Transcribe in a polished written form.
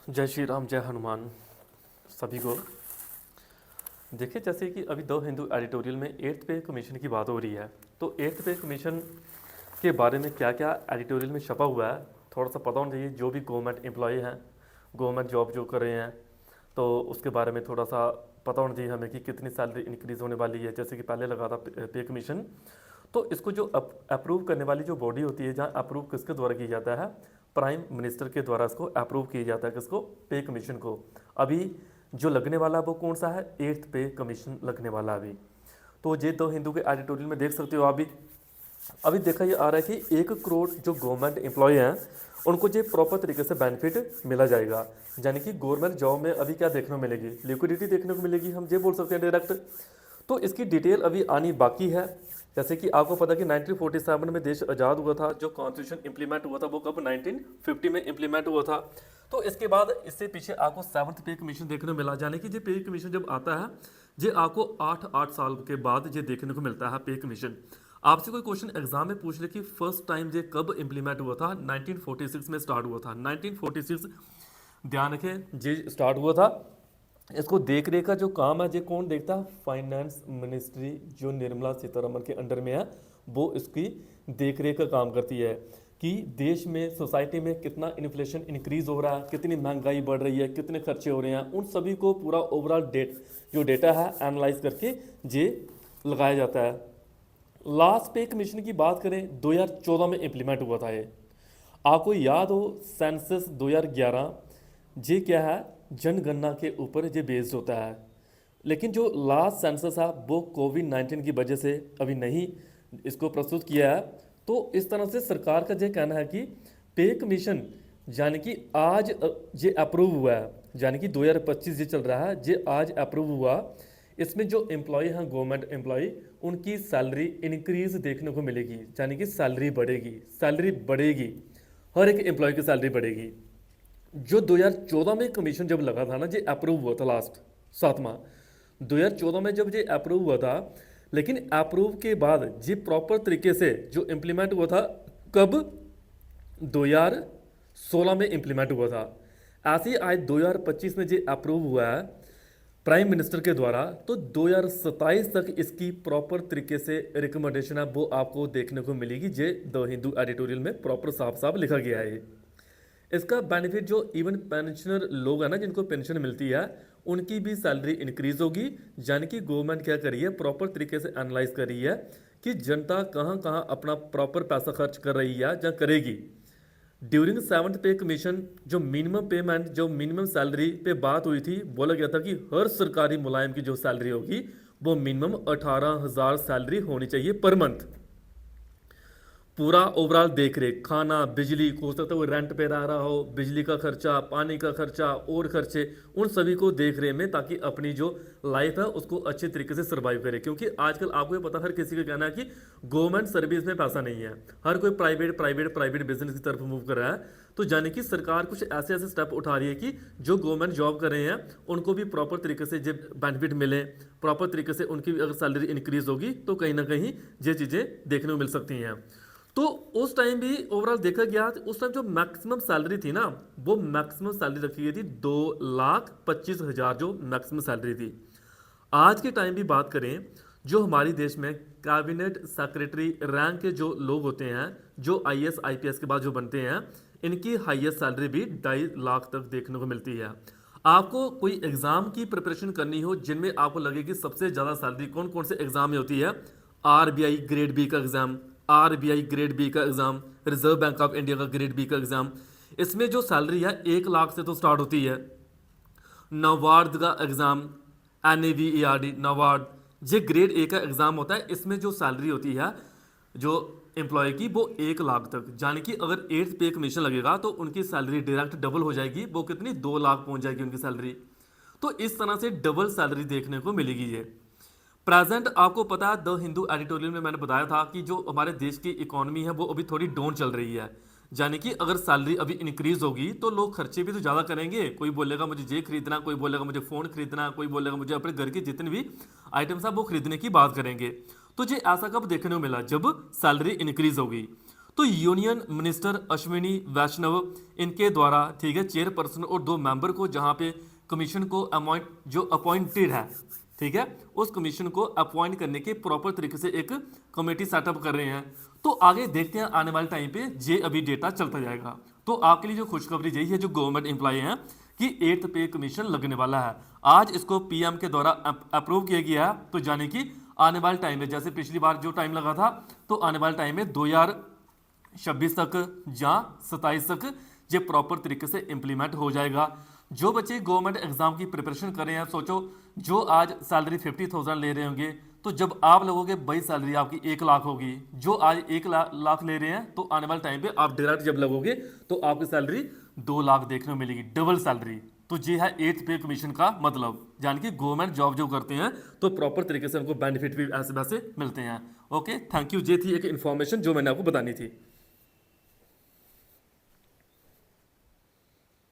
जय श्री राम, जय हनुमान सभी को। देखिए, जैसे कि अभी द हिंदू एडिटोरियल में एट्थ पे कमीशन की बात हो रही है, तो एट्थ पे कमीशन के बारे में क्या क्या एडिटोरियल में छपा हुआ है थोड़ा सा पता होना चाहिए। जो भी गवर्नमेंट एम्प्लॉय हैं, गवर्नमेंट जॉब जो कर रहे हैं, तो उसके बारे में थोड़ा सा पता होना चाहिए हमें कि कितनी सैलरी इंक्रीज़ होने वाली है। जैसे कि पहले लगा था पे कमीशन, तो इसको जो अप्रूव करने वाली जो बॉडी होती है, जहाँ अप्रूव किसके द्वारा किया जाता है, प्राइम मिनिस्टर के द्वारा इसको अप्रूव किया जाता है। किसको? पे कमीशन को। अभी जो लगने वाला वो कौन सा है? एट्थ पे कमीशन लगने वाला अभी। तो ये दो हिंदू के एडिटोरियल में देख सकते हो। अभी अभी देखा ये आ रहा है कि 1 करोड़ जो गवर्नमेंट एम्प्लॉय हैं उनको जो प्रॉपर तरीके से बेनिफिट मिला जाएगा। यानी कि गवर्नमेंट जॉब में अभी क्या देखने को मिलेगी? लिक्विडिटी देखने को मिलेगी, हम ये बोल सकते हैं डायरेक्ट। तो इसकी डिटेल अभी आनी बाकी है। जैसे कि आपको पता कि 1947 में देश आज़ाद हुआ था। जो कॉन्स्टिट्यूशन इंप्लीमेंट हुआ था वो कब? 1950 में इंप्लीमेंट हुआ था। तो इसके बाद इससे पीछे आपको 7th पे कमीशन देखने को मिला। यानी कि ये पे कमीशन जब आता है ये आपको 8 साल के बाद ये देखने को मिलता है पे कमीशन। आपसे कोई क्वेश्चन एग्जाम में पूछ ले कि फर्स्ट टाइम ये कब इंप्लीमेंट हुआ था? 1946 में स्टार्ट हुआ था। 1946 ध्यान रखें, ये स्टार्ट हुआ था। इसको देख रेख का जो काम है ये कौन देखता है? फाइनेंस मिनिस्ट्री जो निर्मला सीतारमण के अंडर में है, वो इसकी देख रेख का काम करती है कि देश में, सोसाइटी में कितना इन्फ्लेशन इंक्रीज हो रहा है, कितनी महंगाई बढ़ रही है, कितने खर्चे हो रहे हैं, उन सभी को पूरा ओवरऑल जो डेटा है एनालाइज करके ये लगाया जाता है। लास्ट पे कमीशन की बात करें 2014 में इंप्लीमेंट हुआ था ये। आपको याद हो सेंसस 2011, ये क्या है? जनगणना के ऊपर ये बेस्ड होता है। लेकिन जो लास्ट सेंसस है वो कोविड-19 की वजह से अभी नहीं इसको प्रस्तुत किया है। तो इस तरह से सरकार का ये कहना है कि पे कमीशन यानी कि आज ये अप्रूव हुआ है, यानी कि 2025 ये चल रहा है, ये आज अप्रूव हुआ। इसमें जो एम्प्लॉय हैं, गवर्नमेंट एम्प्लॉय, उनकी सैलरी इंक्रीज देखने को मिलेगी। यानी कि सैलरी बढ़ेगी, सैलरी बढ़ेगी, हर एक एम्प्लॉय की सैलरी बढ़ेगी। जो 2014 में कमीशन जब लगा था ना, ये अप्रूव हुआ था लास्ट 7वां 2014 में जब ये अप्रूव हुआ था। लेकिन अप्रूव के बाद ये प्रॉपर तरीके से जो इम्प्लीमेंट हुआ था कब? 2016 में इम्प्लीमेंट हुआ था। ऐसे ही आज 2025 में ये अप्रूव हुआ है प्राइम मिनिस्टर के द्वारा। तो 2027 तक इसकी प्रॉपर तरीके से रिकमेंडेशन है वो आपको देखने को मिलेगी। जे द हिंदू एडिटोरियल में प्रॉपर साफ साफ लिखा गया है। इसका बेनिफिट जो इवन पेंशनर लोग हैं ना, जिनको पेंशन मिलती है, उनकी भी सैलरी इंक्रीज होगी। यानी कि गवर्नमेंट क्या कर रही है? प्रॉपर तरीके से एनालाइज कर रही है कि जनता कहाँ कहाँ अपना प्रॉपर पैसा खर्च कर रही है या करेगी। ड्यूरिंग 7th पे कमीशन जो मिनिमम पेमेंट, जो मिनिमम सैलरी पे बात हुई थी, बोला गया था कि हर सरकारी मुलाजिम की जो सैलरी होगी वो मिनिमम 18,000 सैलरी होनी चाहिए पर मंथ। पूरा ओवरऑल देख रेख, खाना, बिजली, हो सकता है वो रेंट पे रह रहा हो, बिजली का खर्चा, पानी का खर्चा और खर्चे, उन सभी को देख रहे में, ताकि अपनी जो लाइफ है उसको अच्छे तरीके से सर्वाइव करे। क्योंकि आजकल आपको ये पता, हर किसी का कहना है कि गवर्नमेंट सर्विस में पैसा नहीं है, हर कोई प्राइवेट बिजनेस की तरफ मूव कर रहा है। तो यानी कि सरकार कुछ ऐसे ऐसे स्टेप उठा रही है कि जो गवर्नमेंट जॉब कर रहे हैं उनको भी प्रॉपर तरीके से जब बेनिफिट मिले, प्रॉपर तरीके से उनकी अगर सैलरी इंक्रीज होगी तो कहीं ना कहीं ये चीज़ें देखने को मिल सकती हैं। तो उस टाइम भी ओवरऑल देखा गया, उस टाइम जो मैक्सिमम सैलरी थी ना, वो मैक्सिमम सैलरी रखी गई थी 2,25,000 जो मैक्सिमम सैलरी थी। आज के टाइम भी बात करें, जो हमारे देश में कैबिनेट सेक्रेटरी रैंक के जो लोग होते हैं, जो IAS IPS के बाद जो बनते हैं, इनकी हाईएस्ट सैलरी भी 2.5 लाख तक देखने को मिलती है। आपको कोई एग्जाम की प्रिपरेशन करनी हो जिनमें आपको लगे कि सबसे ज़्यादा सैलरी कौन कौन से एग्जाम में होती है? RBI ग्रेड बी का एग्जाम, RBI ग्रेड बी का exam, reserve bank of India का ग्रेड बी का एग्जाम, इसमें जो सैलरी है 1 लाख से तो स्टार्ट होती है। नवार्ड का एग्जाम, NAVARD नवार्ड, ये ग्रेड ए का एग्जाम होता है। इसमें जो सैलरी होती है जो एम्प्लॉय की वो 1 लाख तक। यानी कि अगर 8th पे कमीशन लगेगा तो उनकी सैलरी डायरेक्ट डबल हो जाएगी, वो कितनी 2 लाख पहुंच जाएगी उनकी सैलरी। तो इस तरह से डबल सैलरी देखने को मिलेगी। ये प्रेजेंट आपको पता है द हिंदू एडिटोरियल में मैंने बताया था कि जो हमारे देश की इकोनॉमी है वो अभी थोड़ी डाउन चल रही है। यानी कि अगर सैलरी अभी इंक्रीज होगी तो लोग खर्चे भी तो ज़्यादा करेंगे। कोई बोलेगा मुझे ये खरीदना, कोई बोलेगा मुझे फ़ोन खरीदना, कोई बोलेगा मुझे अपने घर के जितने भी आइटम्स हैं वो खरीदने की बात करेंगे। तो ये ऐसा कब देखने को मिला? जब सैलरी इंक्रीज होगी। तो यूनियन मिनिस्टर अश्विनी वैष्णव इनके द्वारा, ठीक है, चेयरपर्सन और 2 मेंबर को जहां पे कमीशन को अपॉइंटेड है, ठीक है, उस कमीशन को अपॉइंट करने के प्रॉपर तरीके से एक कमेटी सेटअप कर रहे हैं। तो आगे देखते हैं आने वाले टाइम पे ये अभी डेटा चलता जाएगा। तो आपके लिए जो खुशखबरी यही है, जो गवर्नमेंट एम्प्लॉय हैं, कि 8th पे कमीशन लगने वाला है। आज इसको पीएम के द्वारा अप्रूव किया गया है। तो जाने कि आने वाले टाइम में, जैसे पिछली बार जो टाइम लगा था, तो आने वाले टाइम में 2026 तक या 27 तक ये प्रॉपर तरीके से इंप्लीमेंट हो जाएगा। जो बच्चे गवर्नमेंट एग्जाम की प्रिपरेशन कर रहे हैं, सोचो जो आज सैलरी 50,000 ले रहे होंगे, तो जब आप लगोगे वही सैलरी आपकी 1 लाख होगी। जो आज 1 लाख ले रहे हैं, तो आने वाले टाइम पे आप डायरेक्ट जब लगोगे तो आपकी सैलरी 2 लाख देखने को मिलेगी, डबल सैलरी। तो ये है 8th पे कमीशन का मतलब, यानी कि गवर्नमेंट जॉब जो करते हैं तो प्रॉपर तरीके से उनको बेनिफिट भी ऐसे वैसे मिलते हैं। Okay, thank you. ये थी एक इन्फॉर्मेशन जो मैंने आपको बतानी थी।